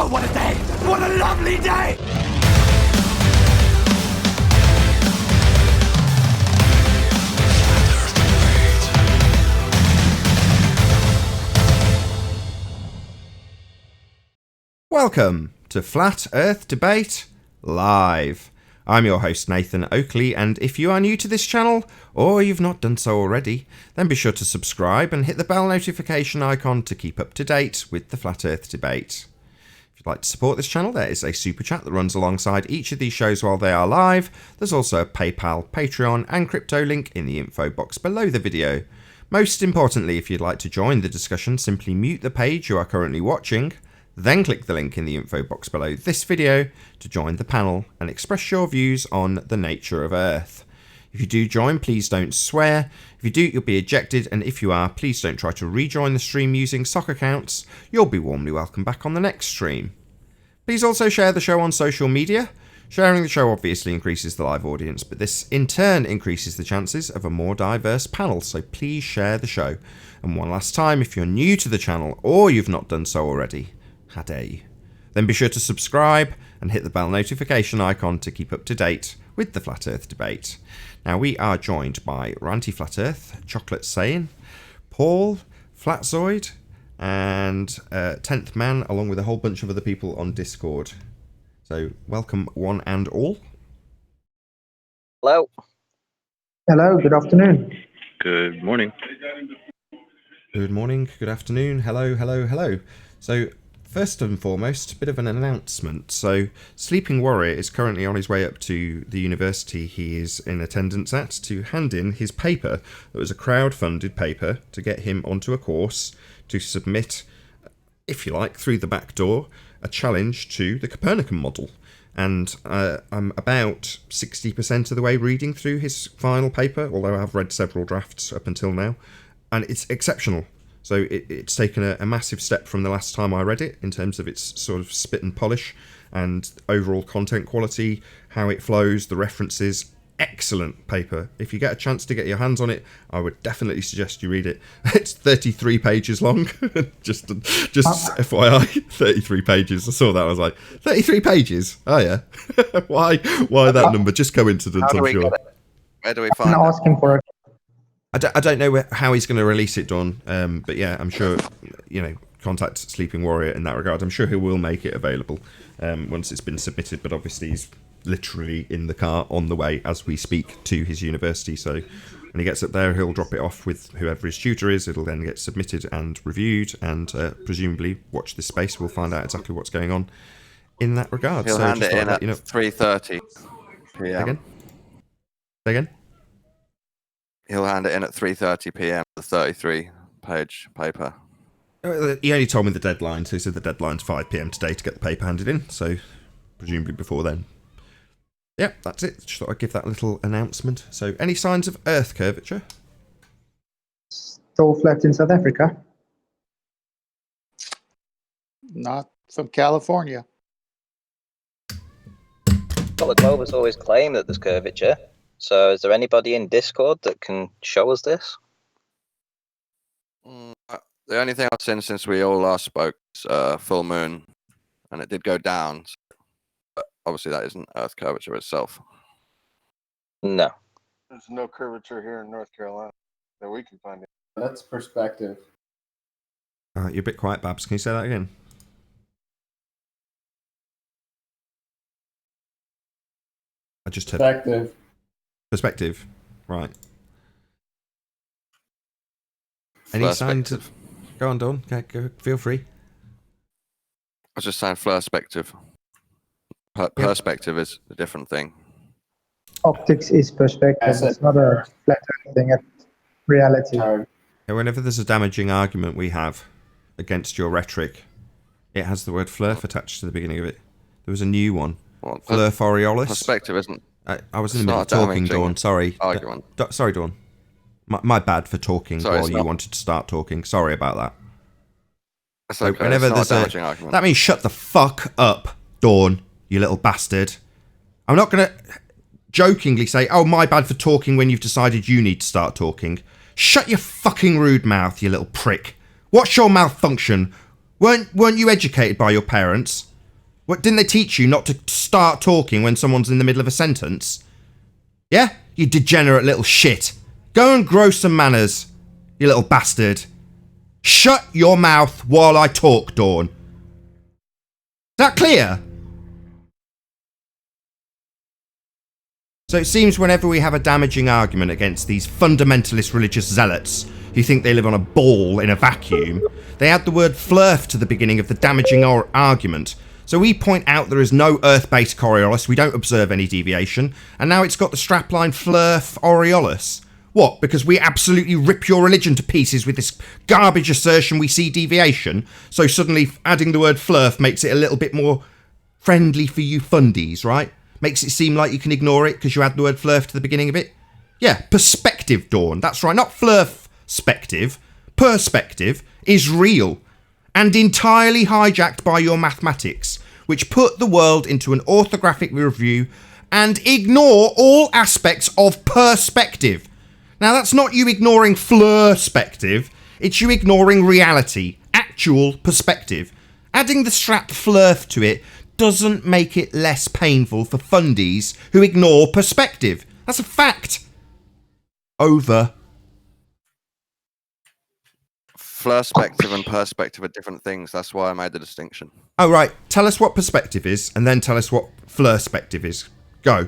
Oh, what a day! What a lovely day! Welcome to Flat Earth Debate Live. I'm your host Nathan Oakley, and if you are new to this channel, or you've not done so already, then be sure to subscribe and hit the bell notification icon to keep up to date with the Flat Earth Debate. If you'd like to support this channel, there is a super chat that runs alongside each of these shows while they are live. There's also a PayPal, Patreon and crypto link in the info box below the video. Most importantly, if you'd like to join the discussion, simply mute the page you are currently watching, then click the link in the info box below this video to join the panel and express your views on the nature of Earth. If you do join, please don't swear. If you do, you'll be ejected, and if you are, please don't try to rejoin the stream using sock accounts. You'll be warmly welcome back on the next stream. Please also share the show on social media. Sharing the show obviously increases the live audience, but this in turn increases the chances of a more diverse panel, so please share the show. And one last time, if you're new to the channel or you've not done so already, how dare you? Then be sure to subscribe and hit the bell notification icon to keep up to date with the Flat Earth Debate. Now we are joined by Ranty Flat Earth, Chocolate Saiyan, Paul, Flatzoid, and 10th Man, along with a whole bunch of other people on Discord. So welcome one and all. Hello. Hello, good afternoon. Good morning. Good morning, good afternoon, hello, hello, hello. So first and foremost, a bit of an announcement. So, Sleeping Warrior is currently on his way up to the university he is in attendance at to hand in his paper. That was a crowd-funded paper to get him onto a course to submit, if you like, through the back door, a challenge to the Copernican model. And I'm about 60% of the way reading through his final paper, although I've read several drafts up until now, and it's exceptional. So it's taken a massive step from the last time I read it in terms of its sort of spit and polish and overall content quality, how it flows, the references. Excellent paper. If you get a chance to get your hands on it, I would definitely suggest you read it. It's 33 pages long. just FYI, 33 pages. I saw that. I was like, 33 pages? Oh yeah. Why that number? Just coincidence, I'm sure. Where do we find I'm it? asking for it. I don't know how he's going to release it, Dawn. But yeah, I'm sure, contact Sleeping Warrior in that regard. I'm sure he will make it available once it's been submitted. But obviously, he's literally in the car on the way as we speak to his university. So when he gets up there, he'll drop it off with whoever his tutor is. It'll then get submitted and reviewed, and presumably watch this space. We'll find out exactly what's going on in that regard. He'll so hand just it in at 3:30 p.m. Again? He'll hand it in at 3:30 p.m. The 33-page paper. He only told me the deadline, so he said the deadline's 5 p.m. today to get the paper handed in, so presumably before then. Yeah, that's it. Just thought I'd give that little announcement. So, any signs of Earth curvature? Still flat in South Africa. Not from California. Well, the globe has always claimed that there's curvature. So is there anybody in Discord that can show us this? The only thing I've seen since we all last spoke is full moon, and it did go down. But obviously that isn't Earth curvature itself. No. There's no curvature here in North Carolina that we can find. That's perspective. You're a bit quiet, Babs. Can you say that again? I just heard perspective. Right. Any signs of... Go on, Dawn. Go, feel free. I was just saying perspective. Perspective is a different thing. Optics is perspective. It's not a flat thing. It's reality. Whenever there's a damaging argument we have against your rhetoric, it has the word flurf attached to the beginning of it. There was a new one. Flurf Aureolis. Perspective isn't... I was in the middle of talking, Dawn. Sorry. Argument. Sorry, Dawn. My bad for talking while you wanted to start talking. Sorry about that. That's okay. Whenever there's argument. That means shut the fuck up, Dawn, you little bastard. I'm not going to jokingly say, oh, my bad for talking when you've decided you need to start talking. Shut your fucking rude mouth, you little prick. What's your malfunction? Weren't you educated by your parents? What, didn't they teach you not to start talking when someone's in the middle of a sentence? Yeah? You degenerate little shit. Go and grow some manners, you little bastard. Shut your mouth while I talk, Dawn. Is that clear? So it seems whenever we have a damaging argument against these fundamentalist religious zealots who think they live on a ball in a vacuum, they add the word flurf to the beginning of the damaging argument. So we point out there is no Earth-based Coriolis, we don't observe any deviation, and now it's got the strapline flurf Aureolus. What, because we absolutely rip your religion to pieces with this garbage assertion we see deviation, so suddenly adding the word flurf makes it a little bit more friendly for you fundies, right? Makes it seem like you can ignore it because you add the word flurf to the beginning of it? Yeah, perspective, Dawn. That's right, not flurf-spective. Perspective is real and entirely hijacked by your mathematics, which put the world into an orthographic review and ignore all aspects of perspective. Now, that's not you ignoring flurspective, it's you ignoring reality, actual perspective. Adding the strap flurf to it doesn't make it less painful for fundies who ignore perspective. That's a fact. Over. Flurspective and perspective are different things. That's why I made the distinction. Oh, right. Tell us what perspective is, and then tell us what flurspective is. Go.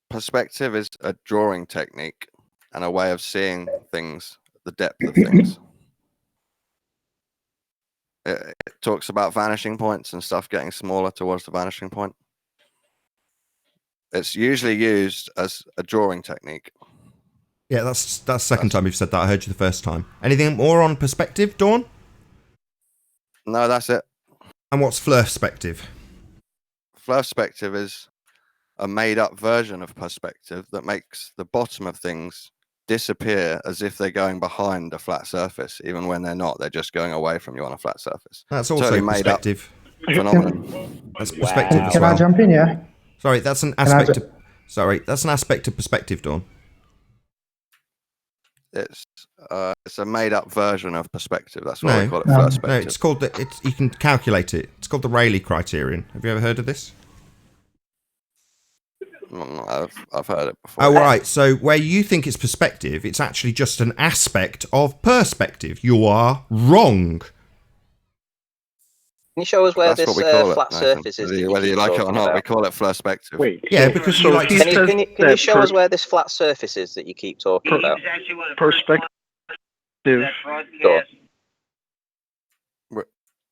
Perspective is a drawing technique and a way of seeing things, the depth of things. It talks about vanishing points and stuff getting smaller towards the vanishing point. It's usually used as a drawing technique. Yeah, that's the second time you've said that. I heard you the first time. Anything more on perspective, Dawn? No, that's it. And what's flurspective? Flurspective is a made-up version of perspective that makes the bottom of things disappear as if they're going behind a flat surface, even when they're not. They're just going away from you on a flat surface. That's also Totally made up perspective. phenomenon. That's perspective as Can well. I jump in, yeah? Sorry, that's an aspect of... Sorry, that's an aspect of perspective, Dawn. It's a made-up version of perspective. That's why we call it No, flurspective. No, it's called the... you can calculate it. It's called the Rayleigh criterion. Have you ever heard of this? I've heard it before. Oh, right. So where you think it's perspective, it's actually just an aspect of perspective. You are wrong. Can you show us where That's this what we call flat it, Nathan. surface is? Whether you like it or not, we call it flurspective. Wait. Yeah, because you like... Can you show us where this flat surface is that you keep talking about? Perspective. Go on.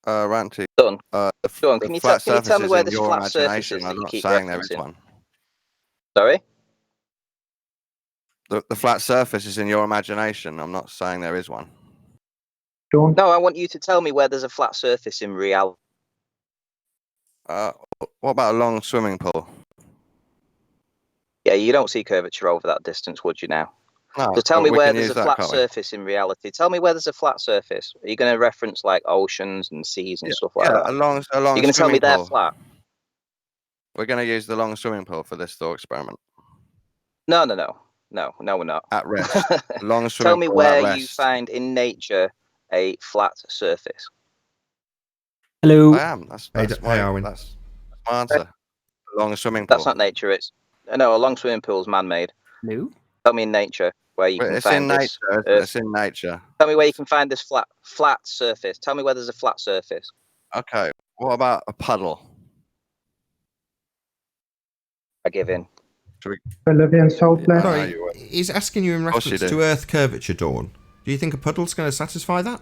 Ranty. Done. The Go on. Can you tell me where this your flat surface imagination. is that I'm you not keep saying there is referencing? one. Sorry? The flat surface is in your imagination. I'm not saying there is one. Don't. No, I want you to tell me where there's a flat surface in reality. What about a long swimming pool? Yeah, you don't see curvature over that distance, would you now? No. So tell me we where can there's use a that, flat can't we? surface in reality. Tell me where there's a flat surface. Are you going to reference like oceans and seas and stuff like that? A long You're going to tell me swimming they're pool. flat? We're going to use the long swimming pool for this thought experiment. No, we're not. At rest. Long swimming Tell me pool at where rest. you find in nature a flat surface. Hello. I am. That's my Arwin. that's my answer. Long swimming pool. That's not nature. It's no, a long swimming pool is man-made. Hello. Tell me in nature where you can It's find in this. nature. It's in nature. Tell me where you can find this flat surface. Tell me where there's a flat surface. Okay. What about a puddle? I give in. Bolivian salt Yeah. lake. No, Sorry, you won't. he's asking you in course you reference do. to Earth curvature, Dawn. Do you think a puddle's going to satisfy that?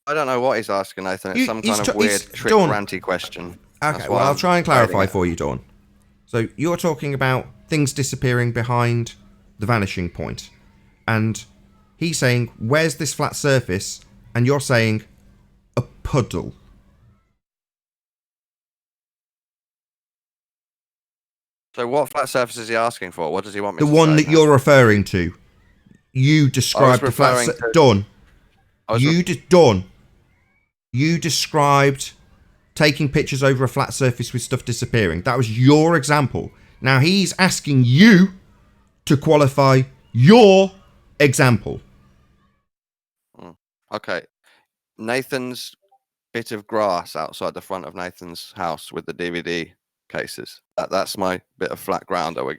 I don't know what he's asking, Nathan. It's some he's kind of tr- he's- weird trick Dawn. ranty question. Okay, That's well, why I'll I'm try and hiding clarify it. for you, Dawn. So you're talking about things disappearing behind the vanishing point. And he's saying, where's this flat surface? And you're saying, a puddle. So what flat surface is he asking for? What does he want me The to one say that you're referring to. You described the flat referring surface. to- Dawn. I was Dawn. You described taking pictures over a flat surface with stuff disappearing. That was your example. Now he's asking you to qualify your example. Okay. Nathan's bit of grass outside the front of Nathan's house with the DVD cases. That's my bit of flat ground that we're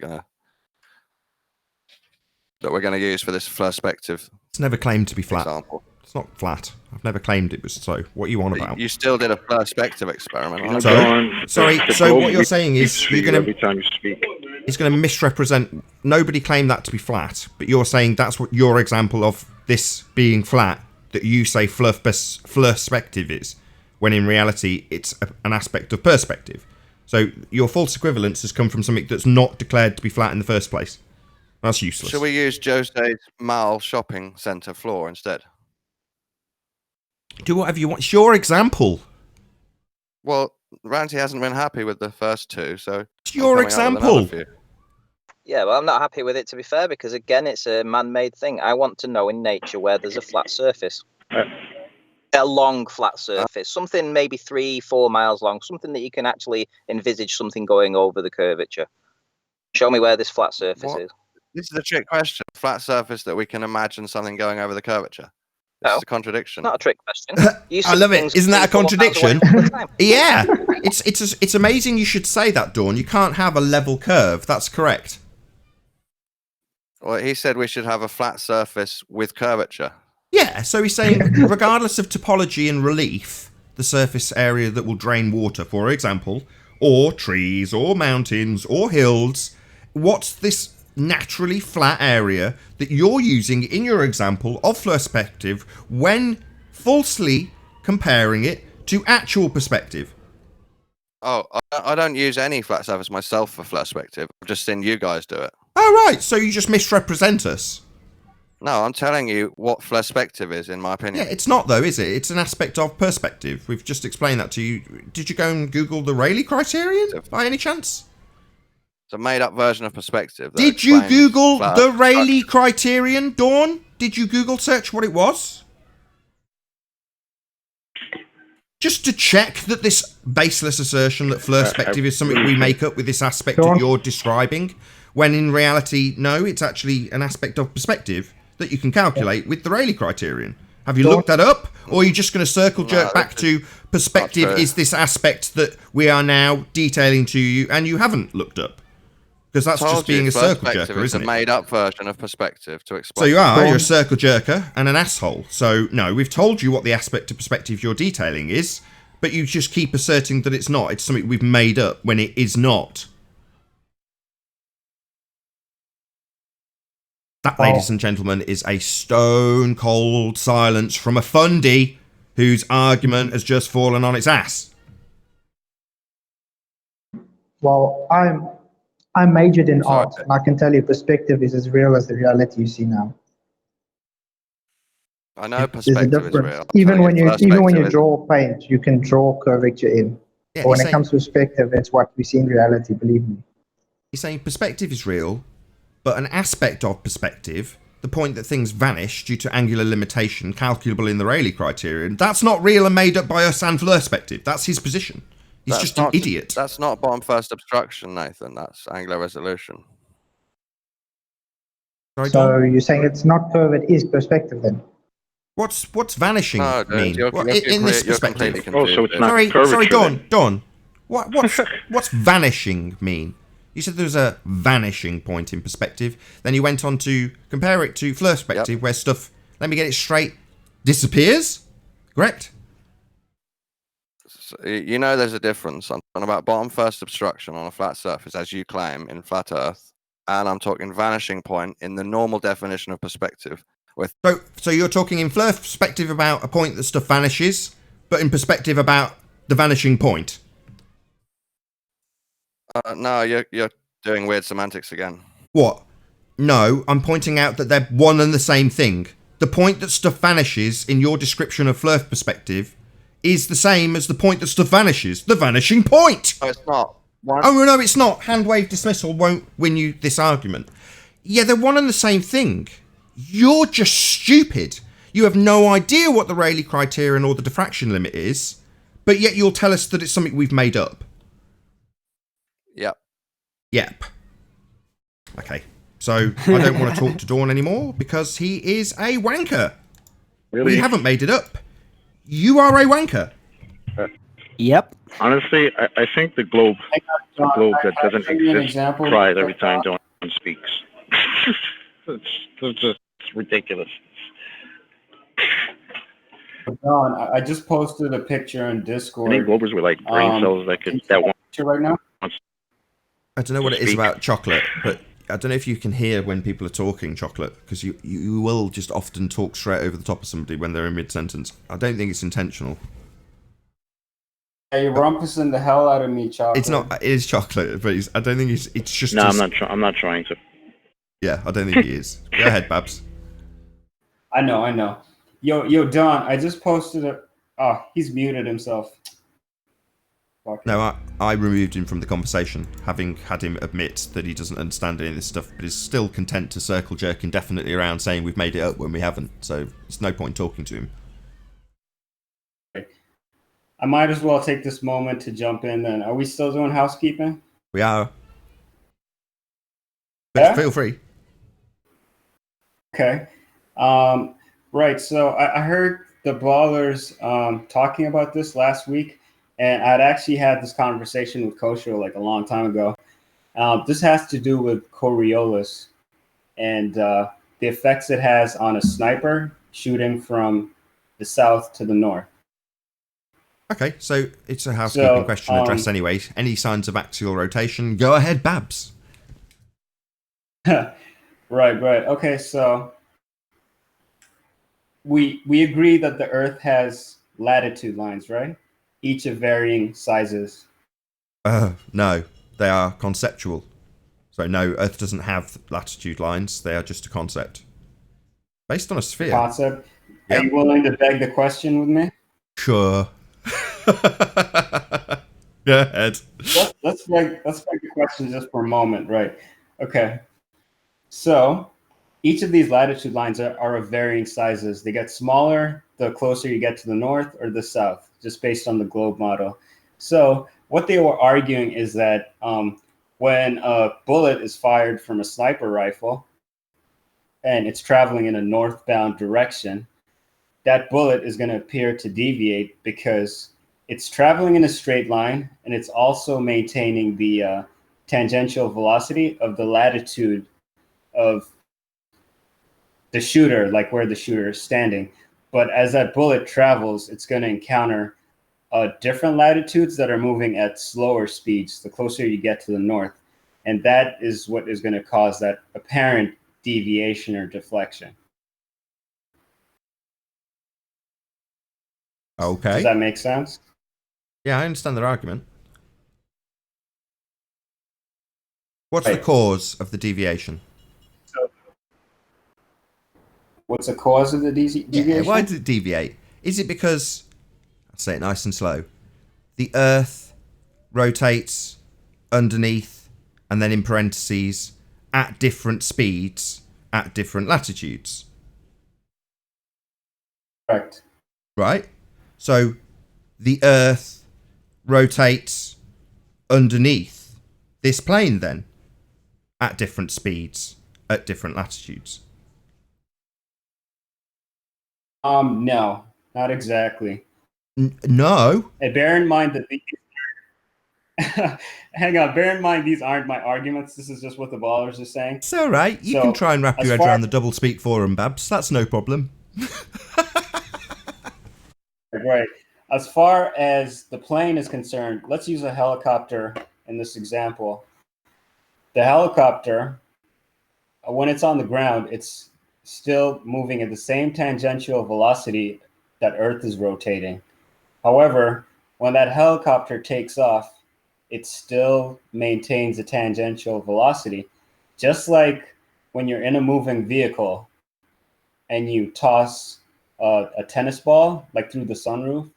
gonna use for this perspective It's never claimed to be flat. example. It's not flat. I've never claimed it was so. What are you on about? You still did a perspective experiment. You're not So- going- sorry, the so goal what you're is saying is speak you're gonna- every time you speak. It's going to misrepresent. Nobody claimed that to be flat, but you're saying that's what your example of this being flat, that you say perspective is, when in reality it's an aspect of perspective. So your false equivalence has come from something that's not declared to be flat in the first place. That's useless. Should we use Jose's Mall shopping centre floor instead? Do whatever you want. It's your example. Well, Ranty hasn't been happy with the first two, so It's your example. Yeah, well, I'm not happy with it, to be fair, because again, it's a man-made thing. I want to know in nature where there's a flat surface, a long flat surface, something maybe 3-4 miles long, something that you can actually envisage something going over the curvature. Show me where this flat surface is. This is a trick question. Flat surface that we can imagine something going over the curvature. This is a contradiction. Not a trick question. I love it. Isn't that a contradiction? Yeah. It's amazing you should say that, Dawn. You can't have a level curve. That's correct. Well, he said we should have a flat surface with curvature. Yeah, so he's saying, regardless of topology and relief, the surface area that will drain water, for example, or trees, or mountains, or hills, what's this naturally flat area that you're using in your example of perspective when falsely comparing it to actual perspective? Oh, I don't use any flat surface myself for perspective. I've just seen you guys do it. Oh, right, so you just misrepresent us. No, I'm telling you what perspective is, in my opinion. Yeah, it's not, though, is it? It's an aspect of perspective. We've just explained that to you. Did you go and Google the Rayleigh criterion, by any chance? It's a made-up version of perspective. Did you Google the Rayleigh criterion, Dawn? Did you Google search what it was? Just to check that this baseless assertion that perspective is something we make up with this aspect that you're describing, when in reality, no, it's actually an aspect of perspective that you can calculate with the Rayleigh criterion. Have you looked that up? Or are you just going to circle jerk back to perspective is this aspect that we are now detailing to you and you haven't looked up? Because that's just being a circle jerker, isn't it? It's a made-up version of perspective to explain. So you're a circle jerker and an asshole. So, no, we've told you what the aspect of perspective you're detailing is, but you just keep asserting that it's not. It's something we've made up when it is not. That, ladies and gentlemen, is a stone-cold silence from a fundy whose argument has just fallen on its ass. Well, I majored in art, and I can tell you perspective is as real as the reality you see now. I know There's a perspective is difference. real. Even when you draw paint, you can draw curvature in. Yeah, but when it comes to perspective, it's what we see in reality, believe me. He's saying perspective is real, but an aspect of perspective, the point that things vanish due to angular limitation calculable in the Rayleigh criterion, that's not real and made up by us and perspective. That's his position. He's just an idiot. That's not bottom first obstruction, Nathan. That's angular resolution. Sorry, So Don? you're saying it's not curve, it is perspective then? What's vanishing No, dude, mean? In this perspective? Oh, so it's not Sorry, curvature Don. then. What's vanishing mean? You said there was a vanishing point in perspective. Then you went on to compare it to perspective, where stuff, let me get it straight, disappears? Correct? So, you know there's a difference. I'm talking about bottom first obstruction on a flat surface, as you claim, in flat Earth. And I'm talking vanishing point in the normal definition of perspective. So you're talking in perspective about a point that stuff vanishes, but in perspective about the vanishing point? No, you're doing weird semantics again. What? No, I'm pointing out that they're one and the same thing. The point that stuff vanishes in your description of Flurf perspective is the same as the point that stuff vanishes. The vanishing point! No, it's not. Oh, no, it's not. Hand wave dismissal won't win you this argument. Yeah, they're one and the same thing. You're just stupid. You have no idea what the Rayleigh criterion or the diffraction limit is, but yet you'll tell us that it's something we've made up. Yep. Okay. So I don't want to talk to Dawn anymore because he is a wanker. Really? We haven't made it up. You are a wanker. Yep. Honestly, I think the globe that doesn't exist cries every time Don speaks. it's just ridiculous. John, I just posted a picture on Discord. Any globers with like brain cells that want right now? I don't know what it is about chocolate, but I don't know if you can hear when people are talking chocolate, because you will just often talk straight over the top of somebody when they're in mid-sentence. I don't think it's intentional. Yeah, you're rumpusing the hell out of me, chocolate. It's not. It is chocolate, but I don't think it's just. No, I'm not trying to. Yeah, I don't think he is. Go ahead, Babs. I know. Yo, Don, I just posted a. Oh, he's muted himself. No, I removed him from the conversation, having had him admit that he doesn't understand any of this stuff, but is still content to circle jerk indefinitely around saying we've made it up when we haven't. So it's no point talking to him. I might as well take this moment to jump in then. Are we still doing housekeeping? We are. But yeah? Feel free. Okay. Right, so I heard the Ballers talking about this last week, and I'd actually had this conversation with Kosho like a long time ago. This has to do with Coriolis and the effects it has on a sniper shooting from the south to the north. Okay, so it's a housekeeping question addressed anyway. Any signs of axial rotation? Go ahead, Babs. Right. Okay, so we agree that the Earth has latitude lines, right? Each of varying sizes. No, they are conceptual. So no, Earth doesn't have latitude lines. They are just a concept. Based on a sphere. Concept. Yep. Are you willing to beg the question with me? Sure. Go ahead. Let's beg the question just for a moment, right? Okay. So each of these latitude lines are of varying sizes. They get smaller the closer you get to the north or the south, just based on the globe model. So what they were arguing is that when a bullet is fired from a sniper rifle and it's traveling in a northbound direction, that bullet is going to appear to deviate because it's traveling in a straight line and it's also maintaining the tangential velocity of the latitude of the shooter, like where the shooter is standing. But as that bullet travels, it's going to encounter different latitudes that are moving at slower speeds the closer you get to the north. And that is what is going to cause that apparent deviation or deflection. Okay. Does that make sense? Yeah, I understand their argument. What's the cause of the deviation? So, what's the cause of the deviation? Yeah, why does it deviate? Is it because, I'll say it nice and slow, the Earth rotates underneath and then in parentheses at different speeds at different latitudes? Correct. Right? So the Earth rotates underneath this plane then at different speeds at different latitudes. No, not exactly. No. And bear in mind that these hang on, bear in mind these aren't my arguments. This is just what the Ballers are saying. It's all right. You can try and wrap your head around the double speak forum, Babs. That's no problem. Right. As far as the plane is concerned, let's use a helicopter in this example. The helicopter, when it's on the ground, it's still moving at the same tangential velocity that Earth is rotating. However, when that helicopter takes off, it still maintains a tangential velocity. Just like when you're in a moving vehicle and you toss a tennis ball like through the sunroof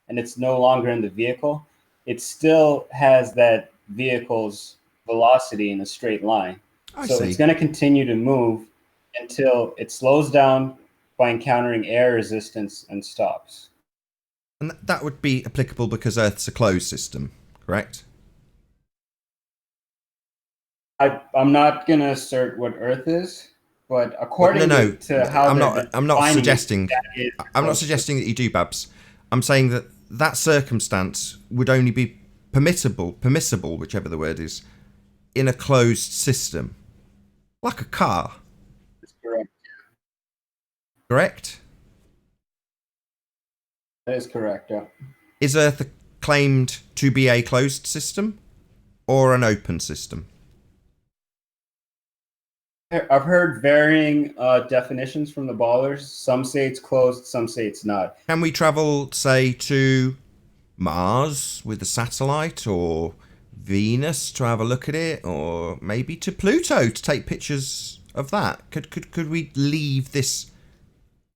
and it's no longer in the vehicle, it still has that vehicle's velocity in a straight line. I so see. It's going to continue to move until it slows down by encountering air resistance and stops. And that would be applicable because Earth's a closed system, correct? I'm not going to assert what Earth is, but according to how I'm not suggesting that you do, Babs. I'm saying that that circumstance would only be permissible, whichever the word is, in a closed system, like a car. That's correct. Correct? That is correct, yeah. Is Earth claimed to be a closed system or an open system? I've heard varying definitions from the ballers. Some say it's closed, some say it's not. Can we travel, say, to Mars with a satellite, or Venus to have a look at it, or maybe to Pluto to take pictures of that? Could we leave this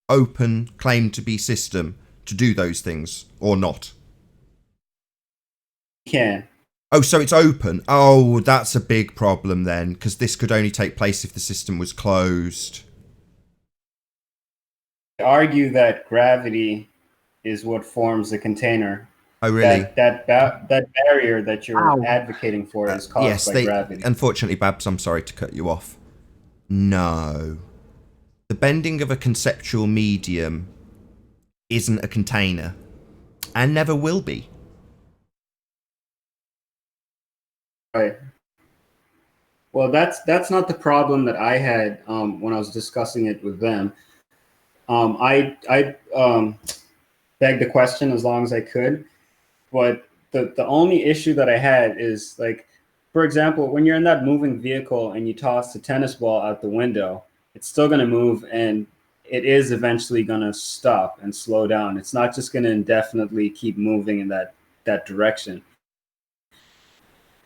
open claim to be system to do those things or not? Can. Oh, so it's open. Oh, that's a big problem then, because this could only take place if the system was closed. I argue that gravity is what forms the container. Oh, really? That barrier that you're advocating for is caused by gravity. Unfortunately, Babs, I'm sorry to cut you off. No. The bending of a conceptual medium isn't a container, and never will be. Right. Well, that's not the problem that I had when I was discussing it with them. I begged the question as long as I could, but the only issue that I had is, like, for example, when you're in that moving vehicle and you toss the tennis ball out the window, it's still going to move, and it is eventually going to stop and slow down. It's not just going to indefinitely keep moving in that direction.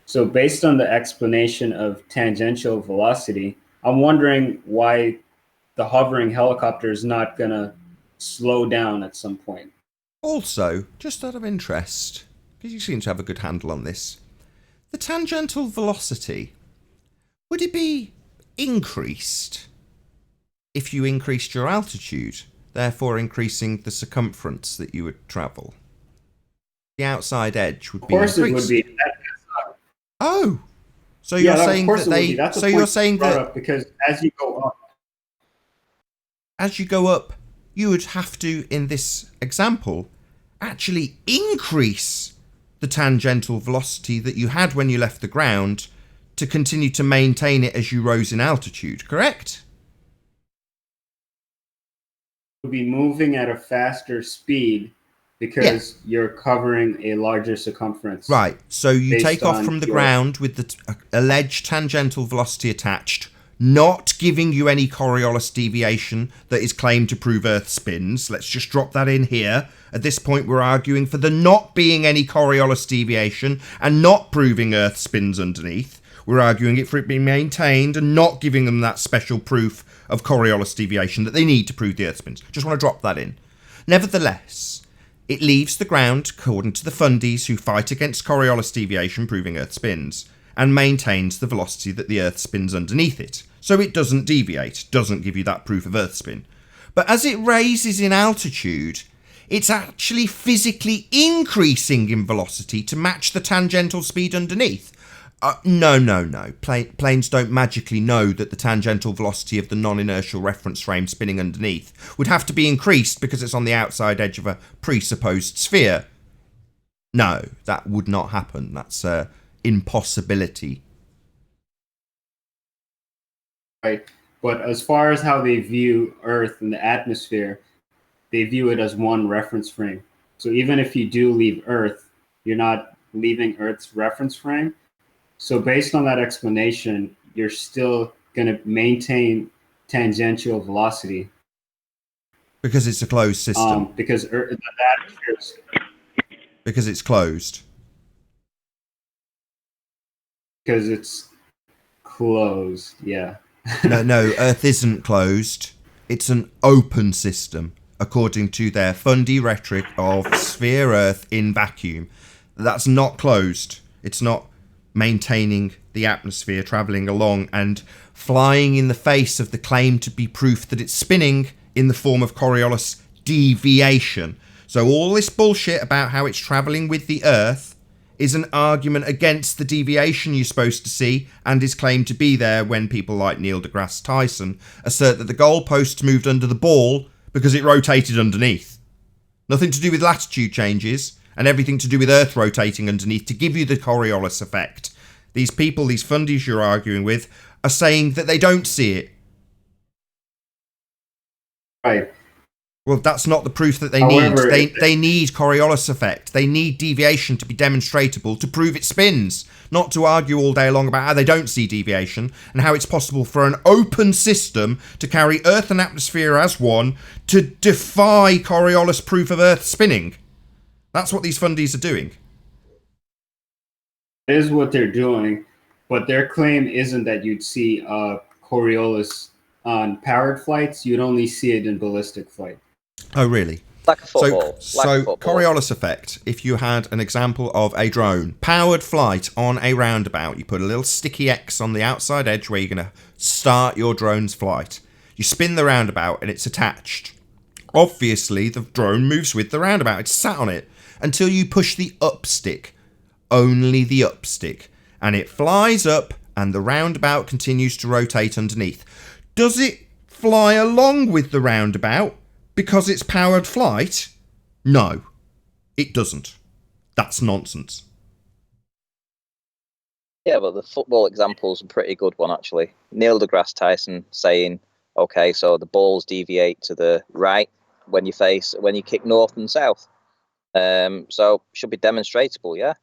So based on the explanation of tangential velocity, I'm wondering why the hovering helicopter is not going to slow down at some point. Also, just out of interest, because you seem to have a good handle on this, the tangential velocity, would it be increased if you increased your altitude, therefore increasing the circumference that you would travel? The outside edge would be increased. Of course it would be. Oh, so you're saying that they? So you're saying that because as you go up, you would have to, in this example, actually increase the tangential velocity that you had when you left the ground to continue to maintain it as you rose in altitude, correct? You'll be moving at a faster speed because you're covering a larger circumference. Right, so you take off from the ground with the alleged tangential velocity attached, not giving you any Coriolis deviation that is claimed to prove Earth spins. Let's just drop that in here. At this point, we're arguing for the not being any Coriolis deviation and not proving Earth spins underneath. We're arguing it for it being maintained and not giving them that special proof of Coriolis deviation that they need to prove the Earth spins. Just want to drop that in. Nevertheless, it leaves the ground, according to the fundies who fight against Coriolis deviation proving Earth spins, and maintains the velocity that the Earth spins underneath it. So it doesn't deviate, doesn't give you that proof of Earth spin. But as it raises in altitude, it's actually physically increasing in velocity to match the tangential speed underneath. No. Planes don't magically know that the tangential velocity of the non-inertial reference frame spinning underneath would have to be increased because it's on the outside edge of a presupposed sphere. No, that would not happen. That's an impossibility. Right. But as far as how they view Earth and the atmosphere, they view it as one reference frame. So even if you do leave Earth, you're not leaving Earth's reference frame. So based on that explanation, you're still going to maintain tangential velocity. Because it's a closed system. Because the atmosphere is... Because it's closed. Because it's closed, yeah. No, Earth isn't closed. It's an open system, according to their fundy rhetoric of sphere Earth in vacuum. That's not closed. It's not maintaining the atmosphere, travelling along and flying in the face of the claim to be proof that it's spinning in the form of Coriolis deviation. So all this bullshit about how it's travelling with the Earth is an argument against the deviation you're supposed to see and is claimed to be there when people like Neil deGrasse Tyson assert that the goalposts moved under the ball because it rotated underneath. Nothing to do with latitude changes, and everything to do with Earth rotating underneath to give you the Coriolis effect. These people, these fundies you're arguing with, are saying that they don't see it. Right. Well, that's not the proof that they However, need. They need Coriolis effect. They need deviation to be demonstrable to prove it spins, not to argue all day long about how they don't see deviation and how it's possible for an open system to carry Earth and atmosphere as one to defy Coriolis proof of Earth spinning. That's what these fundies are doing. It is what they're doing, but their claim isn't that you'd see Coriolis on powered flights. You'd only see it in ballistic flight. Oh, really? Like a football. So Coriolis effect, if you had an example of a drone, powered flight on a roundabout, you put a little sticky X on the outside edge where you're going to start your drone's flight. You spin the roundabout and it's attached. Obviously, the drone moves with the roundabout. It's sat on it until you push the up stick. Only the up stick. And it flies up and the roundabout continues to rotate underneath. Does it fly along with the roundabout because it's powered flight? No, it doesn't. That's nonsense. Yeah, but the football example's a pretty good one, actually. Neil deGrasse Tyson saying, okay, so the balls deviate to the right when you kick north and south. So should be demonstrable, yeah?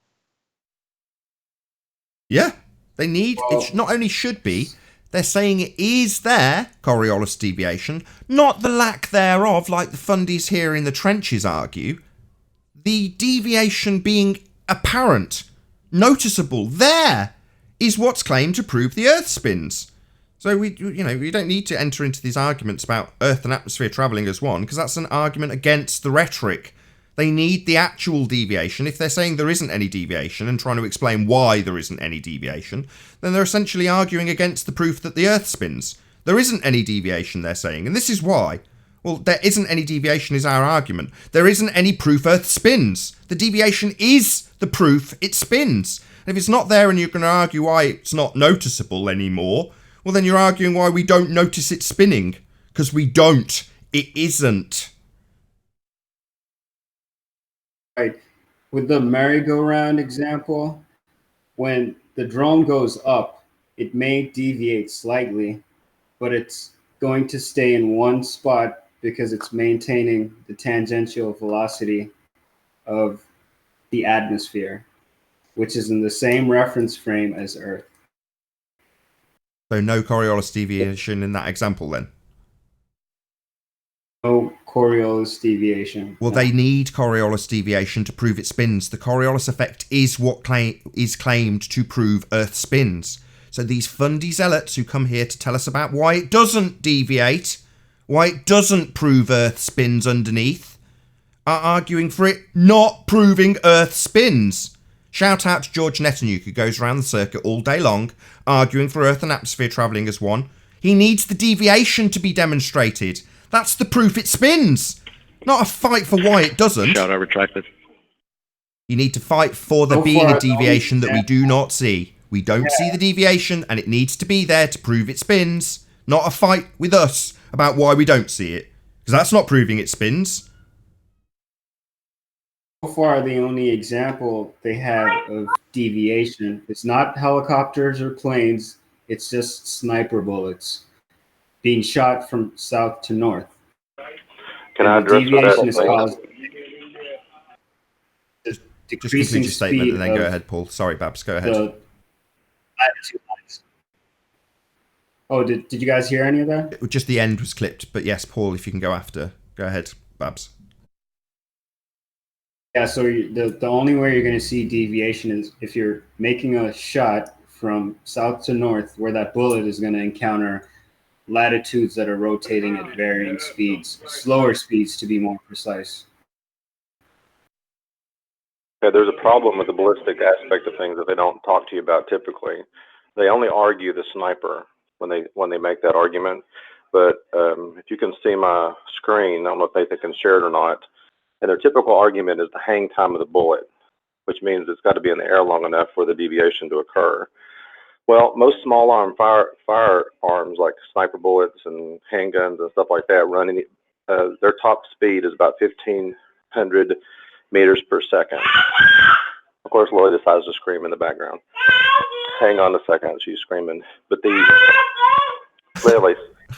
Yeah, they need, it not only should be, they're saying it is there, Coriolis deviation, not the lack thereof, like the fundies here in the trenches argue. The deviation being apparent, noticeable, there, is what's claimed to prove the Earth spins. So we don't need to enter into these arguments about Earth and atmosphere travelling as one, because that's an argument against the rhetoric. They need the actual deviation. If they're saying there isn't any deviation and trying to explain why there isn't any deviation, then they're essentially arguing against the proof that the Earth spins. There isn't any deviation, they're saying, and this is why. Well, there isn't any deviation is our argument. There isn't any proof Earth spins. The deviation is the proof it spins. And if it's not there and you're going to argue why it's not noticeable anymore, well, then you're arguing why we don't notice it spinning. Because we don't. It isn't. Right. With the merry-go-round example, when the drone goes up, it may deviate slightly, but it's going to stay in one spot because it's maintaining the tangential velocity of the atmosphere, which is in the same reference frame as Earth. So no Coriolis deviation in that example then? No Coriolis deviation. Well, they need Coriolis deviation to prove it spins. The Coriolis effect is what is claimed to prove Earth spins. So these fundy zealots who come here to tell us about why it doesn't deviate, why it doesn't prove Earth spins underneath, are arguing for it not proving Earth spins. Shout out to George Netanyahu, who goes around the circuit all day long, arguing for Earth and atmosphere travelling as one. He needs the deviation to be demonstrated. That's the proof it spins, not a fight for why it doesn't. Shout out retracted. You need to fight for there being a deviation that we do not see. We don't see the deviation, and it needs to be there to prove it spins, not a fight with us about why we don't see it, because that's not proving it spins. So far, the only example they have of deviation, it's not helicopters or planes, it's just sniper bullets being shot from south to north. Can I address deviation is that? caused Just decreasing complete your statement speed and then go of ahead, Paul. Sorry, Babs, go ahead. the latitude lines. Oh, did you guys hear any of that? Just the end was clipped, but yes, Paul, if you can go after. Go ahead, Babs. Yeah, so the only way you're going to see deviation is if you're making a shot from south to north where that bullet is going to encounter latitudes that are rotating at varying speeds, slower speeds to be more precise. Yeah, there's a problem with the ballistic aspect of things that they don't talk to you about typically. They only argue the sniper when they make that argument. But if you can see my screen, I don't know if Nathan can share it or not, and their typical argument is the hang time of the bullet, which means it's got to be in the air long enough for the deviation to occur. Well, most small arm firearms like sniper bullets and handguns and stuff like that running, their top speed is about 15 300 meters per second. Of course, Lily decides to scream in the background. Hang on a second, she's screaming. But Lily,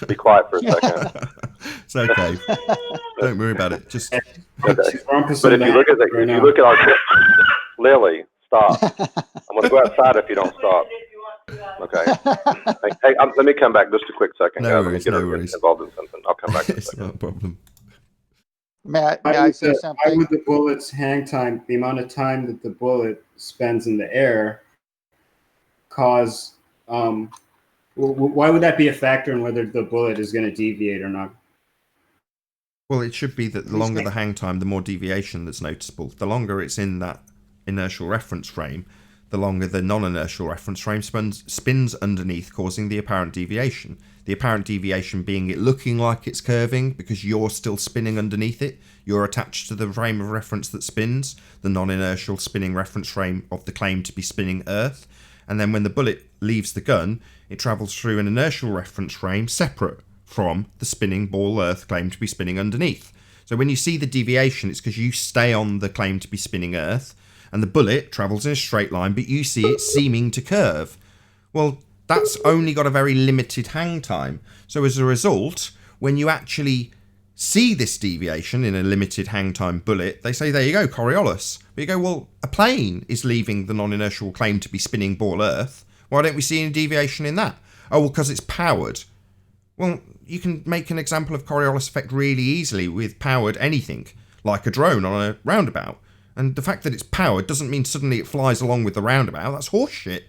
be quiet for a second. It's okay. Don't worry about it. Just okay. But if you look at our Lily, stop. I'm going to go outside if you don't stop. Okay. Hey, let me come back just a quick second. No guys. worries. Let me get involved in something. I'll come back in a it's second. not a problem. May I say Why something? would the bullet's hang time, the amount of time that the bullet spends in the air, cause? Why would that be a factor in whether the bullet is going to deviate or not? Well, it should be that the longer the hang time, the more deviation that's noticeable. The longer it's in that inertial reference frame, the longer the non-inertial reference frame spins underneath, causing the apparent deviation. The apparent deviation being it looking like it's curving because you're still spinning underneath it. You're attached to the frame of reference that spins, the non-inertial spinning reference frame of the claim to be spinning Earth. And then when the bullet leaves the gun, it travels through an inertial reference frame separate from the spinning ball Earth claimed to be spinning underneath. So when you see the deviation, it's because you stay on the claim to be spinning Earth, and the bullet travels in a straight line, but you see it seeming to curve. Well, that's only got a very limited hang time. So as a result, when you actually see this deviation in a limited hang time bullet, they say, there you go, Coriolis. But you go, well, a plane is leaving the non-inertial claim to be spinning ball Earth. Why don't we see any deviation in that? Oh, well, because it's powered. Well, you can make an example of Coriolis effect really easily with powered anything, like a drone on a roundabout. And the fact that it's powered doesn't mean suddenly it flies along with the roundabout. That's horseshit.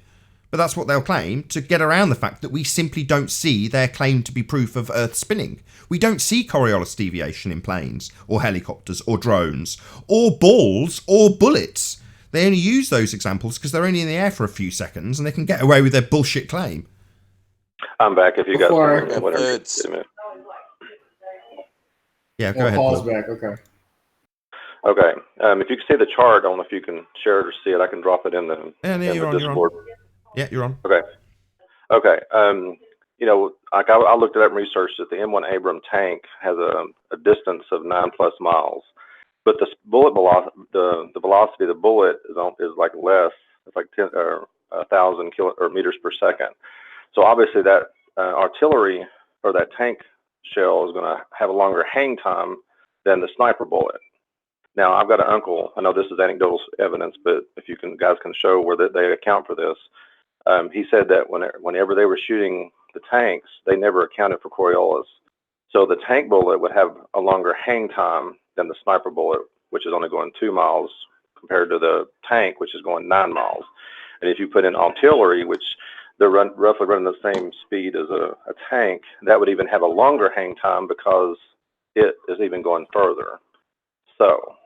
But that's what they'll claim to get around the fact that we simply don't see their claim to be proof of Earth spinning. We don't see Coriolis deviation in planes, or helicopters, or drones, or balls, or bullets. They only use those examples because they're only in the air for a few seconds and they can get away with their bullshit claim. I'm back if you guys want to whatever. Yeah, go ahead, Paul's Paul. back. Okay. Okay. If you can see the chart, I don't know if you can share it or see it. I can drop it in the, you're on, Discord. You're on. Yeah, you're on. Okay. Okay. Like I looked it up and researched it. The M1 Abram tank has a distance of 9+ miles, but the bullet velocity, the velocity of the bullet is like less. It's like 1,000 meters per second. So obviously that artillery or that tank shell is going to have a longer hang time than the sniper bullet. Now, I've got an uncle. I know this is anecdotal evidence, but if you guys can show where they account for this, he said that whenever they were shooting the tanks, they never accounted for Coriolis. So the tank bullet would have a longer hang time than the sniper bullet, which is only going 2 miles, compared to the tank, which is going 9 miles. And if you put in artillery, which they're roughly running the same speed as a tank, that would even have a longer hang time because it is even going further. So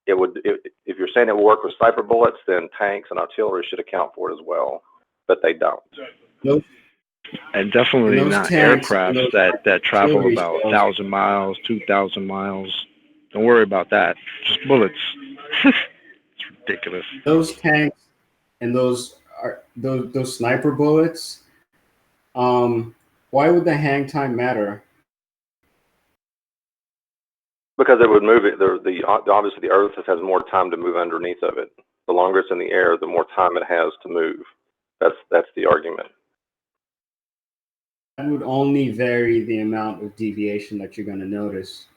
if you're saying it will work with sniper bullets, then tanks and artillery should account for it as well, but they don't. Nope. And definitely not aircrafts that travel about 1,000 miles, 2,000 miles. Don't worry about that. Just bullets. It's ridiculous. Those tanks and those sniper bullets. Why would the hang time matter? Because it would move it. Obviously, the Earth has more time to move underneath of it. The longer it's in the air, the more time it has to move. That's the argument. That would only vary the amount of deviation that you're going to notice.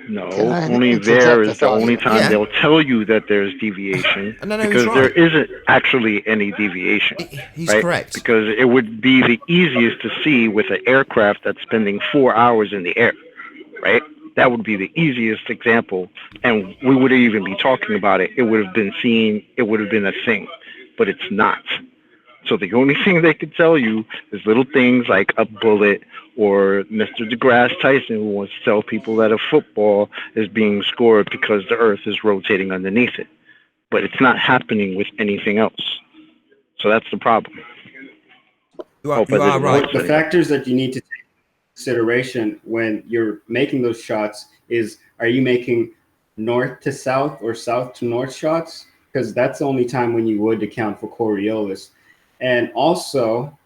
No, only there is the only time they'll tell you that there's deviation, because there isn't actually any deviation. He's correct. Because it would be the easiest to see with an aircraft that's spending 4 hours in the air, right? That would be the easiest example, and we wouldn't even be talking about it. It would have been seen. It would have been a thing, but it's not. So the only thing they could tell you is little things like a bullet, or Mr. DeGrasse Tyson, who wants to tell people that a football is being scored because the Earth is rotating underneath it. But it's not happening with anything else. So that's the problem. You are right. The factors that you need to take into consideration when you're making those shots is, are you making north to south or south to north shots? Because that's the only time when you would account for Coriolis. And also,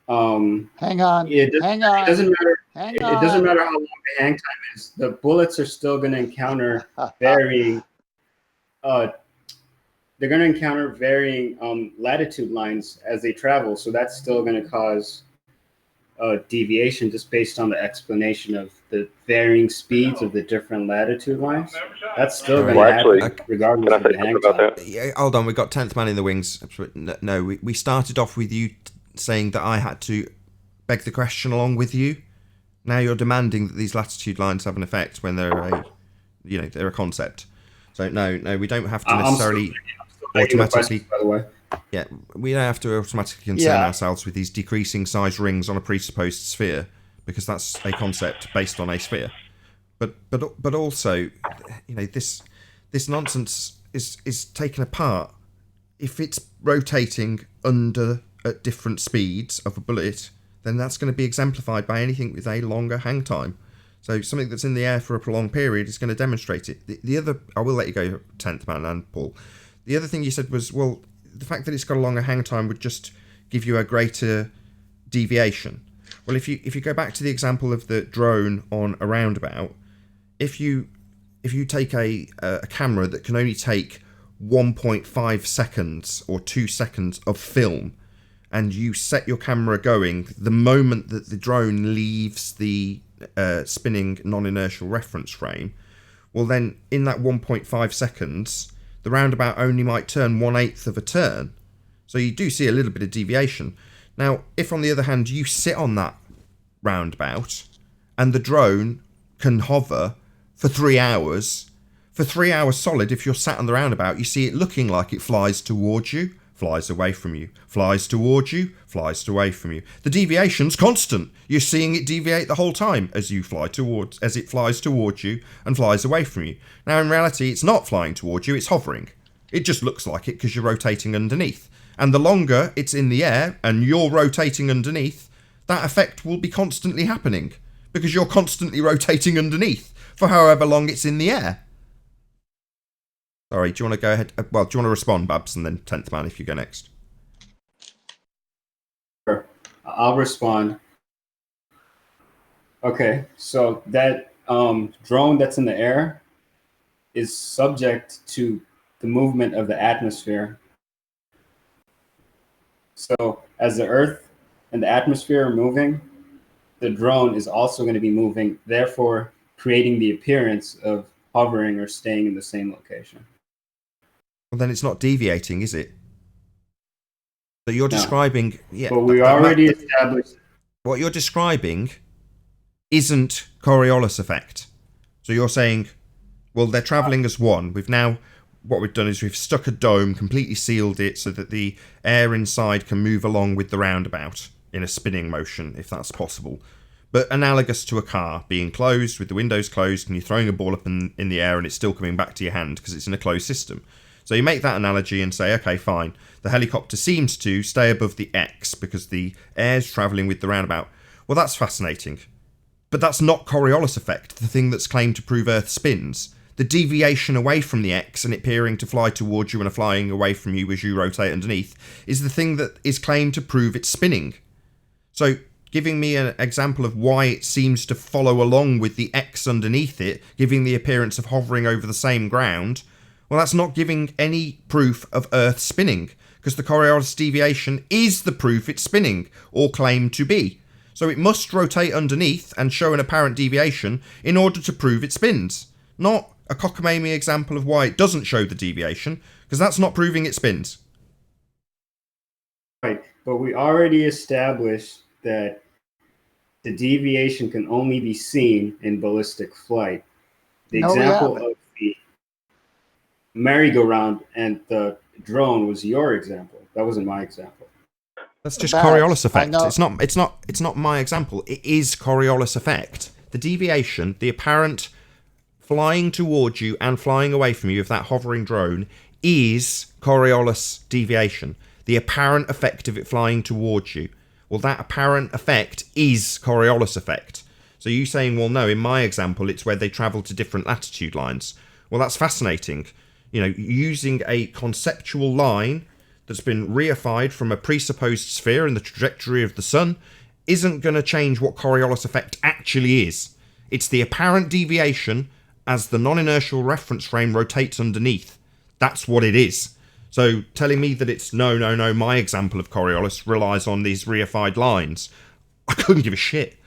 Hang on. It doesn't matter. Hang It on. doesn't matter how long the hang time is. The bullets are still going to encounter varying. They're going to encounter varying latitude lines as they travel. So that's still going to cause deviation just based on the explanation of the varying speeds of the different latitude lines. That's still going to happen regardless of the hang time. Yeah, hold on, we got 10th man in the wings. No, we started off with you saying that I had to beg the question along with you. Now you're demanding that these latitude lines have an effect when they're they're a concept. So no, we don't have to necessarily automatically. By the way. Yeah, we don't have to automatically concern ourselves with these decreasing size rings on a presupposed sphere, because that's a concept based on a sphere. But also, this nonsense is taken apart. If it's rotating at different speeds of a bullet, then that's going to be exemplified by anything with a longer hang time. So something that's in the air for a prolonged period is going to demonstrate it. The other, I will let you go, 10th man and Paul. The other thing you said was, well, the fact that it's got a longer hang time would just give you a greater deviation. Well, if you go back to the example of the drone on a roundabout, if you take a camera that can only take 1.5 seconds or 2 seconds of film, and you set your camera going the moment that the drone leaves the spinning non-inertial reference frame, well then in that 1.5 seconds the roundabout only might turn 1/8 of a turn. So you do see a little bit of deviation. Now, if on the other hand you sit on that roundabout and the drone can hover for 3 hours, for 3 hours solid, if you're sat on the roundabout, you see it looking like it flies towards you, flies away from you, flies towards you, flies away from you. The deviation's constant. You're seeing it deviate the whole time as it flies towards you and flies away from you. Now, in reality, it's not flying towards you, it's hovering. It just looks like it because you're rotating underneath. And the longer it's in the air and you're rotating underneath, that effect will be constantly happening because you're constantly rotating underneath for however long it's in the air. Sorry, do you want to go ahead? Well, do you want to respond, Babs, and then 10th man if you go next? Sure. I'll respond. Okay, so that drone that's in the air is subject to the movement of the atmosphere. So as the Earth and the atmosphere are moving, the drone is also going to be moving, therefore creating the appearance of hovering or staying in the same location. Well, then it's not deviating, is it? So you're describing... Yeah, but we already established... What you're describing isn't Coriolis effect. So you're saying, well, they're travelling as one. What we've done is we've stuck a dome, completely sealed it so that the air inside can move along with the roundabout in a spinning motion, if that's possible. But analogous to a car being closed, with the windows closed, and you're throwing a ball up in the air and it's still coming back to your hand because it's in a closed system. So you make that analogy and say, okay, fine. The helicopter seems to stay above the X because the air's travelling with the roundabout. Well, that's fascinating. But that's not Coriolis effect, the thing that's claimed to prove Earth spins. The deviation away from the X and it appearing to fly towards you and flying away from you as you rotate underneath is the thing that is claimed to prove it's spinning. So giving me an example of why it seems to follow along with the X underneath it, giving the appearance of hovering over the same ground... Well, that's not giving any proof of Earth spinning, because the Coriolis deviation is the proof it's spinning, or claimed to be. So it must rotate underneath and show an apparent deviation in order to prove it spins. Not a cockamamie example of why it doesn't show the deviation, because that's not proving it spins. Right, but we already established that the deviation can only be seen in ballistic flight. The example of the merry-go-round and the drone was your example. That wasn't my example. That's just Coriolis effect. It's not my example. It is Coriolis effect. The deviation, the apparent flying towards you and flying away from you of that hovering drone is Coriolis deviation. The apparent effect of it flying towards you. Well, that apparent effect is Coriolis effect. So you saying, well, no, in my example, it's where they travel to different latitude lines. Well, that's fascinating. You know, using a conceptual line that's been reified from a presupposed sphere in the trajectory of the sun isn't going to change what Coriolis effect actually is. It's the apparent deviation as the non-inertial reference frame rotates underneath. That's what it is. So telling me that it's no, my example of Coriolis relies on these reified lines, I couldn't give a shit.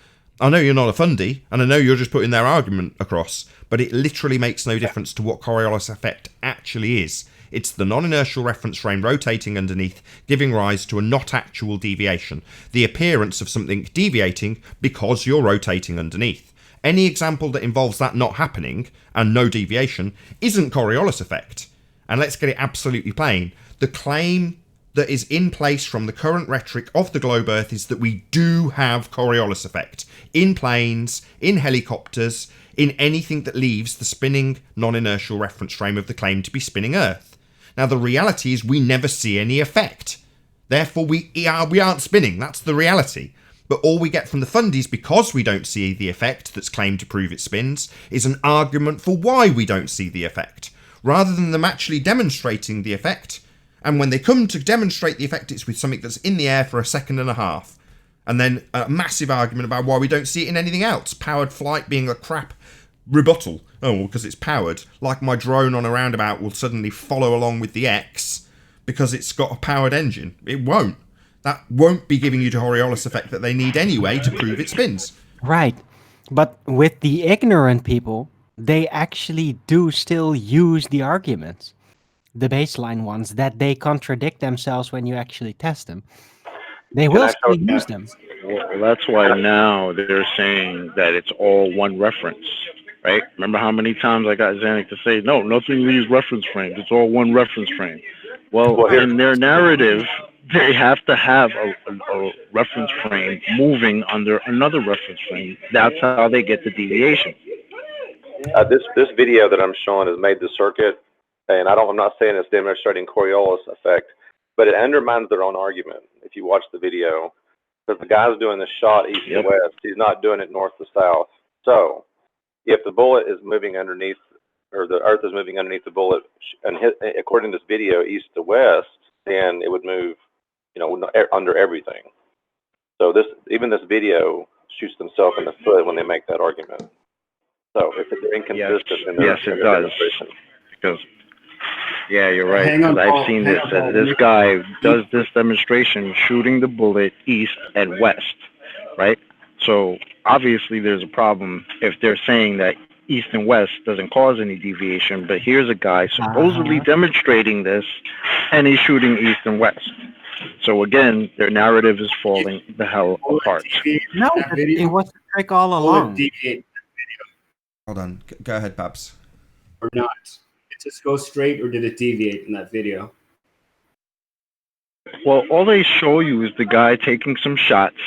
I know you're not a fundy, and I know you're just putting their argument across, but it literally makes no difference to what Coriolis effect actually is. It's the non-inertial reference frame rotating underneath, giving rise to a not actual deviation, the appearance of something deviating because you're rotating underneath. Any example that involves that not happening, and no deviation, isn't Coriolis effect. And let's get it absolutely plain. The claim that is in place from the current rhetoric of the globe Earth is that we do have Coriolis effect. In planes, in helicopters, in anything that leaves the spinning non-inertial reference frame of the claim to be spinning Earth. Now the reality is we never see any effect. Therefore we aren't spinning, that's the reality. But all we get from the fundies, because we don't see the effect that's claimed to prove it spins, is an argument for why we don't see the effect, rather than them actually demonstrating the effect. And when they come to demonstrate the effect, it's with something that's in the air for a second and a half. And then a massive argument about why we don't see it in anything else. Powered flight being a crap rebuttal. Oh, well, because it's powered. Like my drone on a roundabout will suddenly follow along with the X because it's got a powered engine. It won't. That won't be giving you the Coriolis effect that they need anyway to prove it spins. Right. But with the ignorant people, they actually do still use the arguments. The baseline ones that they contradict themselves when you actually test them. They will still use them. Well, that's why now they're saying that it's all one reference, right? Remember how many times I got Zanuck to say, no, nothing leaves reference frames. It's all one reference frame. Well, in their narrative, they have to have a reference frame moving under another reference frame. That's how they get the deviation. This video that I'm showing has made the circuit, and I'm not saying it's demonstrating Coriolis effect, but it undermines their own argument if you watch the video, because the guy's doing the shot east to west. He's not doing it north to south. So if the bullet is moving underneath, or the Earth is moving underneath the bullet, and according to this video, east to west, then it would move, under everything. So even this video shoots themselves in the foot when they make that argument. So if they're inconsistent in their it does. Because you're right. Hang on, I've seen this. This guy does this demonstration shooting the bullet east and west, right? So obviously there's a problem if they're saying that east and west doesn't cause any deviation, but here's a guy supposedly demonstrating this, and he's shooting east and west. So again, their narrative is falling the hell apart. No, it was a trick all along. Hold on. Go ahead, Babs. Or not? Did it just go straight, or did it deviate in that video? Well, all they show you is the guy taking some shots,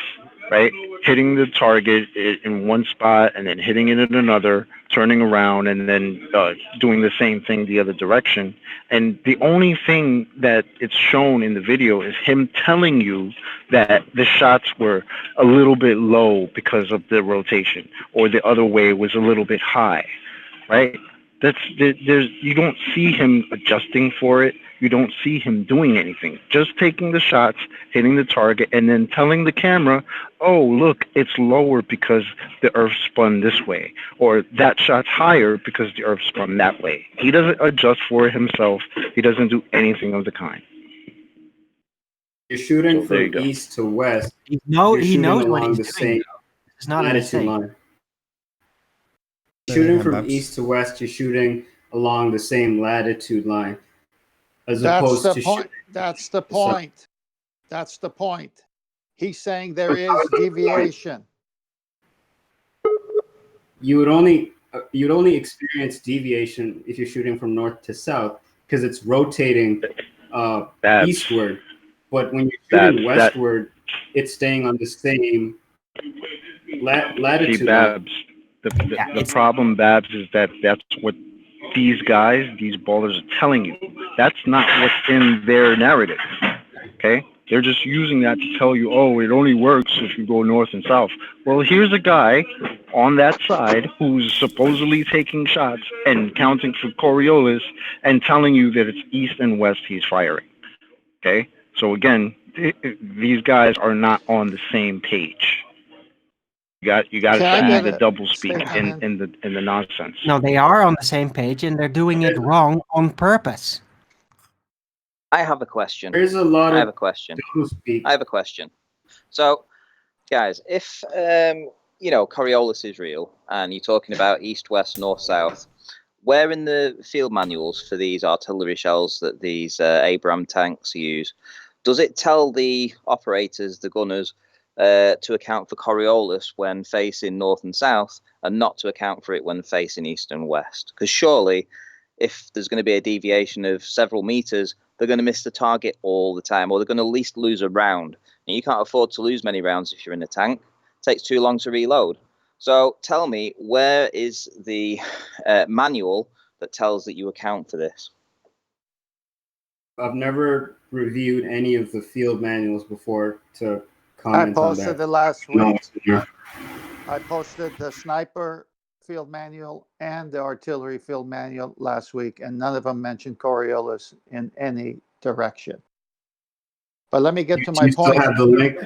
right? Hitting the target in one spot and then hitting it in another, turning around, and then doing the same thing the other direction. And the only thing that it's shown in the video is him telling you that the shots were a little bit low because of the rotation, or the other way was a little bit high, right? You don't see him adjusting for it. You don't see him doing anything. Just taking the shots, hitting the target, and then telling the camera, oh, look, it's lower because the Earth spun this way. Or that shot's higher because the Earth spun that way. He doesn't adjust for it himself. He doesn't do anything of the kind. You're shooting from east to west. He knows what he's doing. It's not a mistake. Shooting from east to west, you're shooting along the same latitude line. That's the point. That's the point. That's the point. He's saying there is deviation. You'd only experience deviation if you're shooting from north to south, because it's rotating eastward. But when you're shooting westward, it's staying on the same latitude. See, Babs, the problem, Babs, is that that's what these guys, these ballers, are telling you. That's not what's in their narrative. Okay? They're just using that to tell you, oh, it only works if you go north and south. Well, here's a guy on that side who's supposedly taking shots and counting for Coriolis and telling you that it's east and west he's firing. Okay, so again, these guys are not on the same page. You got to Can I see get the a double speak statement in the nonsense. No, they are on the same page and they're doing it wrong on purpose. I have a question. There's a lot I have of a question. double speak. I have a question. So, guys, if Coriolis is real, and you're talking about east, west, north, south, where in the field manuals for these artillery shells that these Abrams tanks use, does it tell the operators, the gunners, to account for Coriolis when facing north and south, and not to account for it when facing east and west? Because surely, if there's going to be a deviation of several meters, they're going to miss the target all the time, or they're going to at least lose a round. And you can't afford to lose many rounds if you're in a tank. It takes too long to reload. So tell me, where is the manual that tells that you account for this? I've never reviewed any of the field manuals before to I comment on posted that. it last No, week. yeah. I posted the sniper field manual and the artillery field manual last week, and none of them mentioned Coriolis in any direction. But let me get to my You still point. have the link?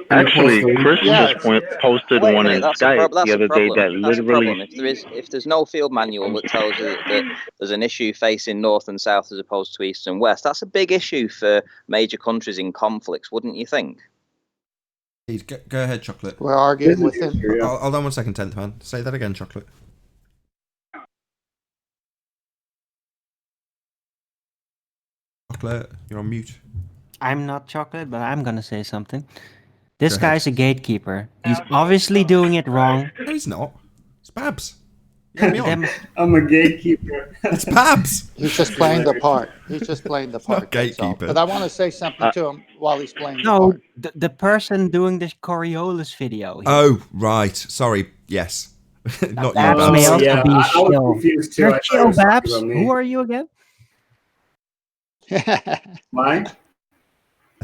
Actually, Chris Yes. just posted Wait a one minute, in that's Skype that's the a other day problem. that That's a problem. literally. If there's no field manual that tells you that there's an issue facing north and south as opposed to east and west, that's a big issue for major countries in conflicts, wouldn't you think? Go ahead, Chocolate. We're arguing within. Hold on 1 second, 10th man. Say that again, Chocolate. Chocolate, you're on mute. I'm not Chocolate, but I'm gonna say something. This Go ahead. guy's a gatekeeper. He's obviously doing it wrong. No, he's not. It's Babs. You had me on. I'm a gatekeeper. It's Babs. He's just playing the part. He's just playing the part. not that's all. gatekeeper. But I want to say something to him while he's playing the No, part. the person doing this Coriolis video. here. Oh, right. Sorry. Yes. Not you, Babs may Babs. also yeah, be I was chill. confused too. You're I thought you chill, were talking Babs. about me. Who are you again? Why?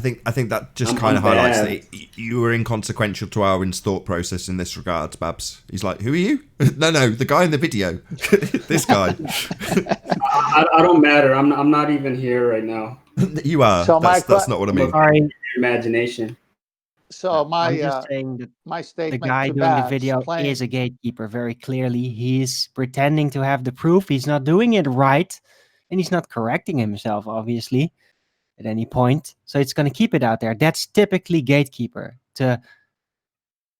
I think that just I'm kind of highlights bad. that you were inconsequential to Arwen's thought process in this regard, Babs. He's like, who are you? No, the guy in the video. This guy. I don't matter. I'm not even here right now. You are. So That's not what I mean. Sorry. Imagination. So I'm just saying that my the statement guy to doing the Babs video playing, is a gatekeeper very clearly. He's pretending to have the proof. He's not doing it right. And he's not correcting himself, obviously, at any point. So it's going to keep it out there. That's typically gatekeeper, to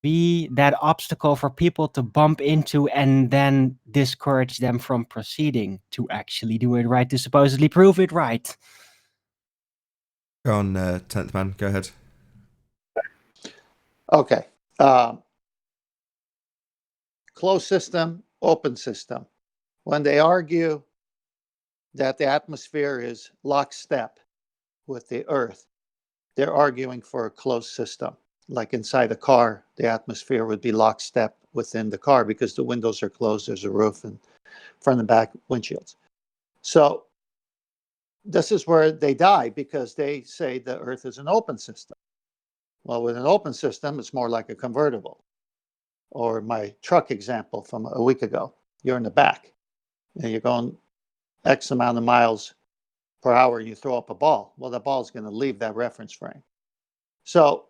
be that obstacle for people to bump into and then discourage them from proceeding to actually do it right, to supposedly prove it right. Go on, 10th man. Go ahead. Okay. Closed system, open system. When they argue that the atmosphere is lockstep with the Earth, they're arguing for a closed system. Like inside a car, the atmosphere would be lockstep within the car because the windows are closed, there's a roof, and front and back windshields. So this is where they die, because they say the Earth is an open system. Well, with an open system, it's more like a convertible. Or my truck example from a week ago. You're in the back and you're going X amount of miles per hour, you throw up a ball. Well, the ball is going to leave that reference frame. So,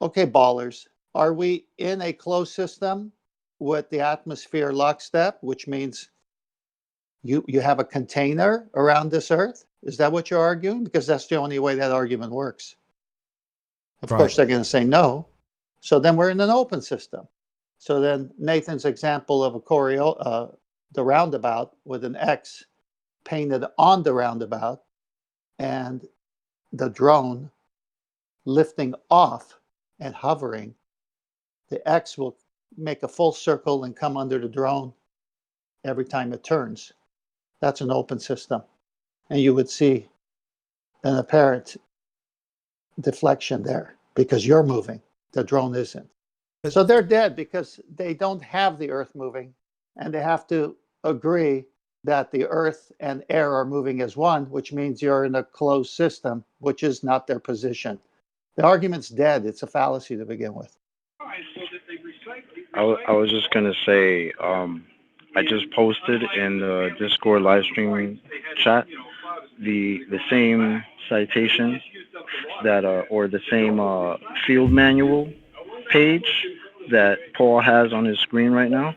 okay, ballers, are we in a closed system with the atmosphere lockstep, which means you have a container around this Earth? Is that what you're arguing? Because that's the only way that argument works. Of course, they're going to say no. So then we're in an open system. So then Nathan's example of the roundabout with an X painted on the roundabout and the drone lifting off and hovering, the X will make a full circle and come under the drone every time it turns. That's an open system. And you would see an apparent deflection there because you're moving, the drone isn't. So they're dead because they don't have the Earth moving, and they have to agree that the Earth and air are moving as one, which means you're in a closed system, which is not their position. The argument's dead. It's a fallacy to begin with. I was just gonna say, I just posted in the Discord live streaming chat the same citation that or the same field manual page that Paul has on his screen right now.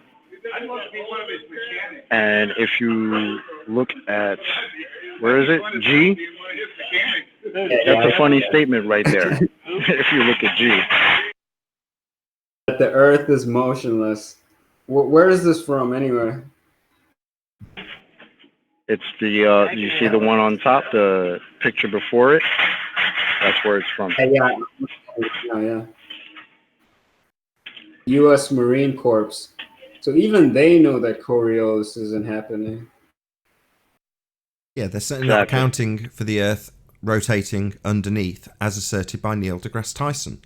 And if you look at, where is it? G? That's a funny statement right there. If you look at G. That the Earth is motionless. Where is this from anyway? It's the, you see the one on top, the picture before it? That's where it's from. Yeah. U.S. Marine Corps. So even they know that Coriolis isn't happening. Yeah, they're certainly not accounting for the Earth rotating underneath, as asserted by Neil deGrasse Tyson.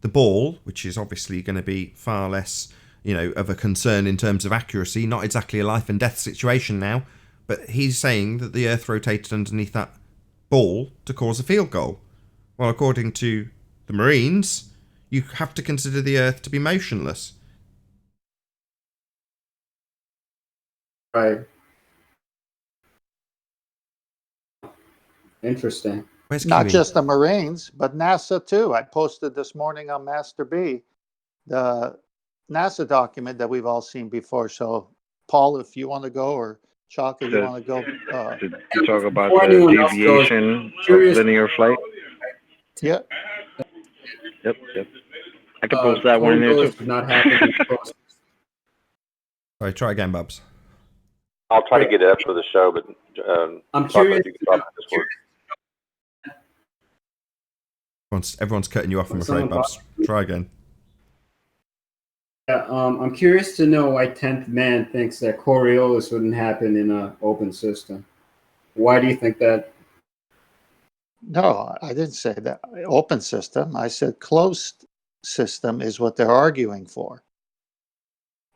The ball, which is obviously going to be far less, of a concern in terms of accuracy, not exactly a life and death situation now, but he's saying that the Earth rotated underneath that ball to cause a field goal. Well, according to the Marines, you have to consider the Earth to be motionless. Right. Interesting. Not just the Marines, but NASA too. I posted this morning on Master B the NASA document that we've all seen before. So, Paul, if you want to go, or Chaka, you want to go? To talk about the deviation of linear flight? Yeah. Yep. I can post that one in there too. Not happening. Sorry, try again, Babs. I'll try to get it up for the show, but I'm curious. Everyone's cutting you off, I'm afraid, Babs. Try again. Yeah, I'm curious to know why 10th Man thinks that Coriolis wouldn't happen in an open system. Why do you think that? No, I didn't say that. Open system. I said closed system is what they're arguing for.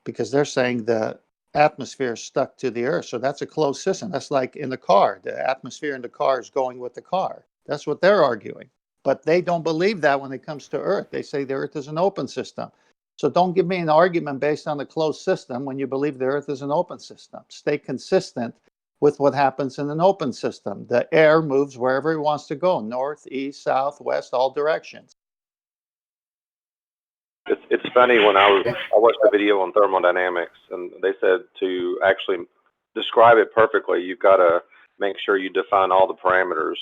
Because they're saying the atmosphere is stuck to the Earth. So that's a closed system. That's like in the car. The atmosphere in the car is going with the car. That's what they're arguing. But they don't believe that when it comes to Earth. They say the Earth is an open system. So don't give me an argument based on a closed system when you believe the Earth is an open system. Stay consistent with what happens in an open system. The air moves wherever it wants to go, north, east, south, west, all directions. It's funny, when I watched a video on thermodynamics, and they said to actually describe it perfectly, you've got to make sure you define all the parameters.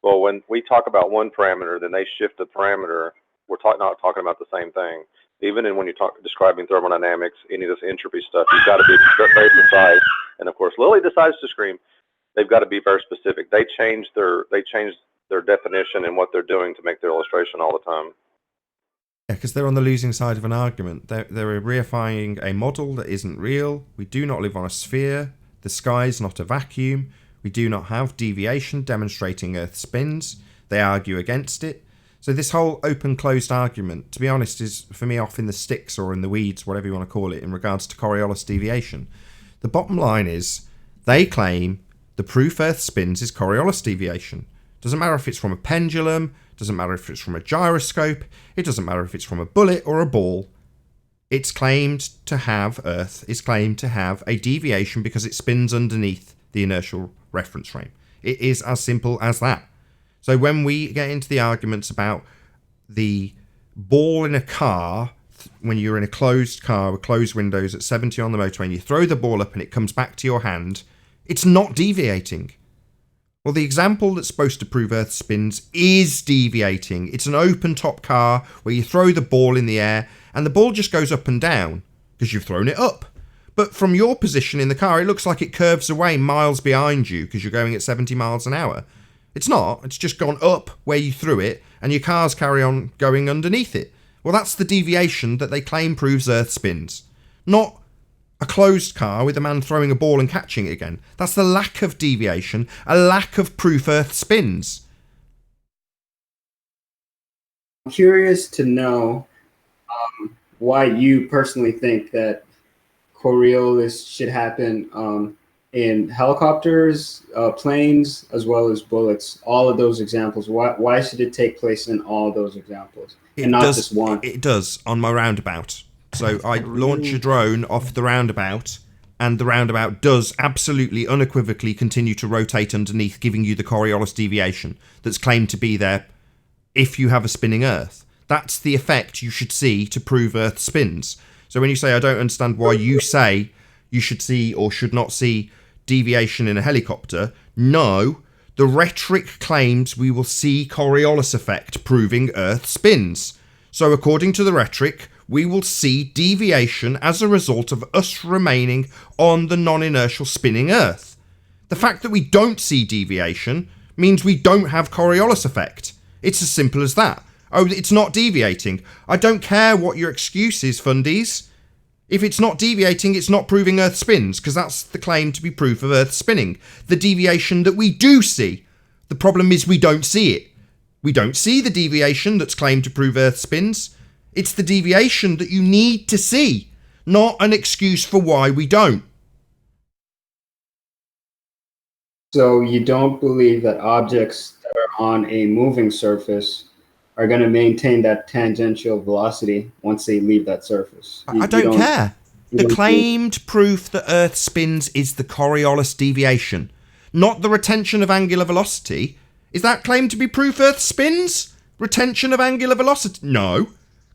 Well, when we talk about one parameter, then they shift the parameter. We're not talking about the same thing. Even when you're describing thermodynamics, any of this entropy stuff, you've got to be very precise. And of course, Lily decides to scream. They've got to be very specific. They change their definition and what they're doing to make their illustration all the time. Yeah, because they're on the losing side of an argument. They're reifying a model that isn't real. We do not live on a sphere. The sky is not a vacuum. We do not have deviation demonstrating Earth spins. They argue against it. So this whole open-closed argument, to be honest, is for me off in the sticks or in the weeds, whatever you want to call it, in regards to Coriolis deviation. The bottom line is, they claim the proof Earth spins is Coriolis deviation. Doesn't matter if it's from a pendulum, doesn't matter if it's from a gyroscope, it doesn't matter if it's from a bullet or a ball. It's claimed to have, Earth is claimed to have a deviation because it spins underneath the inertial reference frame. It is as simple as that. So when we get into the arguments about the ball in a car, when you're in a closed car with closed windows at 70 on the motorway and you throw the ball up and it comes back to your hand, it's not deviating. Well, the example that's supposed to prove Earth spins is deviating. It's an open top car where you throw the ball in the air and the ball just goes up and down because you've thrown it up. But from your position in the car, it looks like it curves away miles behind you because you're going at 70 miles an hour. It's not. It's just gone up where you threw it, and your cars carry on going underneath it. Well, that's the deviation that they claim proves Earth spins. Not a closed car with a man throwing a ball and catching it again. That's the lack of deviation, a lack of proof Earth spins. I'm curious to know why you personally think that Coriolis should happen in helicopters, planes, as well as bullets. All of those examples. Why should it take place in all those examples and not just one? It does on my roundabout. So I launch a drone off the roundabout, and the roundabout does absolutely unequivocally continue to rotate underneath, giving you the Coriolis deviation that's claimed to be there if you have a spinning Earth. That's the effect you should see to prove Earth spins. So when you say, I don't understand why you say you should see or should not see deviation in a helicopter, no, the rhetoric claims we will see Coriolis effect proving Earth spins. So according to the rhetoric, we will see deviation as a result of us remaining on the non-inertial spinning Earth. The fact that we don't see deviation means we don't have Coriolis effect. It's as simple as that. Oh, it's not deviating. I don't care what your excuse is, fundies. If it's not deviating, it's not proving Earth spins, because that's the claim to be proof of Earth spinning. The deviation that we do see. The problem is we don't see it. We don't see the deviation that's claimed to prove Earth spins. It's the deviation that you need to see, not an excuse for why we don't. So you don't believe that objects that are on a moving surface are going to maintain that tangential velocity once they leave that surface? I don't care. The claimed proof that Earth spins is the Coriolis deviation, not the retention of angular velocity. Is that claimed to be proof Earth spins? Retention of angular velocity? No.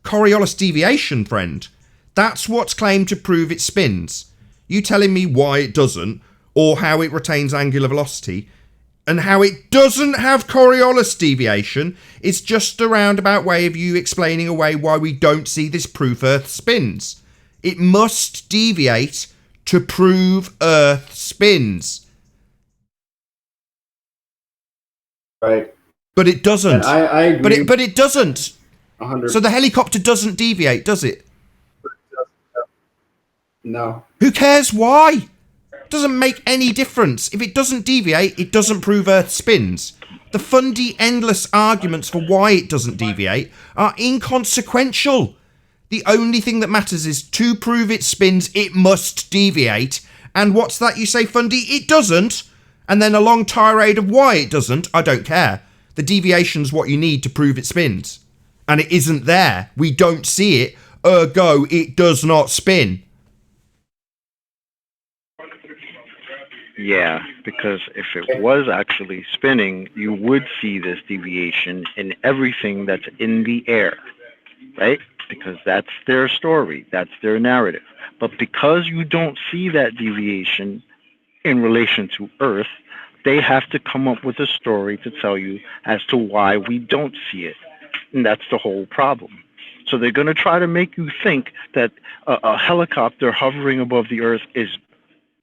Coriolis deviation, friend. That's what's claimed to prove it spins. You telling me why it doesn't, or how it retains angular velocity, and how it doesn't have Coriolis deviation is just a roundabout way of you explaining away why we don't see this proof Earth spins. It must deviate to prove Earth spins. Right. But it doesn't. I agree. But it doesn't. 100%. So the helicopter doesn't deviate, does it? No. Who cares why? Doesn't make any difference. If it doesn't deviate, it doesn't prove Earth spins. The fundy, endless arguments for why it doesn't deviate are inconsequential. The only thing that matters is to prove it spins, it must deviate. And what's that you say, fundy? It doesn't. And then a long tirade of why it doesn't. I don't care. The deviation's what you need to prove it spins. And it isn't there. We don't see it. Ergo, it does not spin. Yeah, because if it was actually spinning, you would see this deviation in everything that's in the air, right? Because that's their story, that's their narrative. But because you don't see that deviation in relation to Earth, they have to come up with a story to tell you as to why we don't see it. And that's the whole problem. So they're going to try to make you think that a helicopter hovering above the Earth is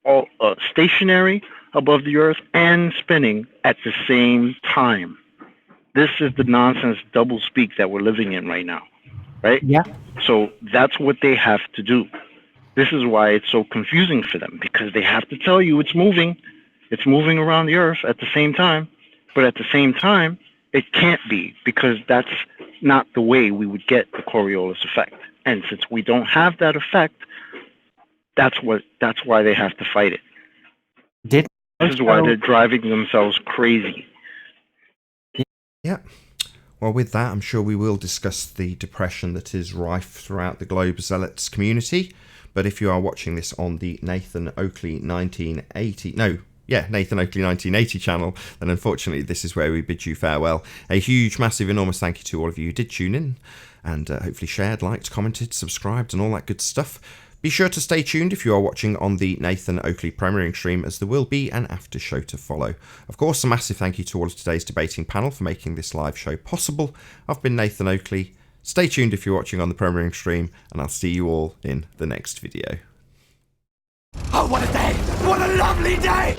all stationary above the Earth and spinning at the same time. This is the nonsense double speak that we're living in right now, right? Yeah. So that's what they have to do. This is why it's so confusing for them, because they have to tell you it's moving around the Earth at the same time, but at the same time, it can't be, because that's not the way we would get the Coriolis effect. And since we don't have that effect, that's why they have to fight it. This is why they're driving themselves crazy. Yeah. Well, with that, I'm sure we will discuss the depression that is rife throughout the Globe Zealots community. But if you are watching this on the Nathan Oakley 1980... Nathan Oakley 1980 channel, then unfortunately this is where we bid you farewell. A huge, massive, enormous thank you to all of you who did tune in, and hopefully shared, liked, commented, subscribed, and all that good stuff. Be sure to stay tuned if you are watching on the Nathan Oakley premiering stream, as there will be an after show to follow. Of course, a massive thank you to all of today's debating panel for making this live show possible. I've been Nathan Oakley. Stay tuned if you're watching on the premiering stream, and I'll see you all in the next video. Oh, what a day! What a lovely day!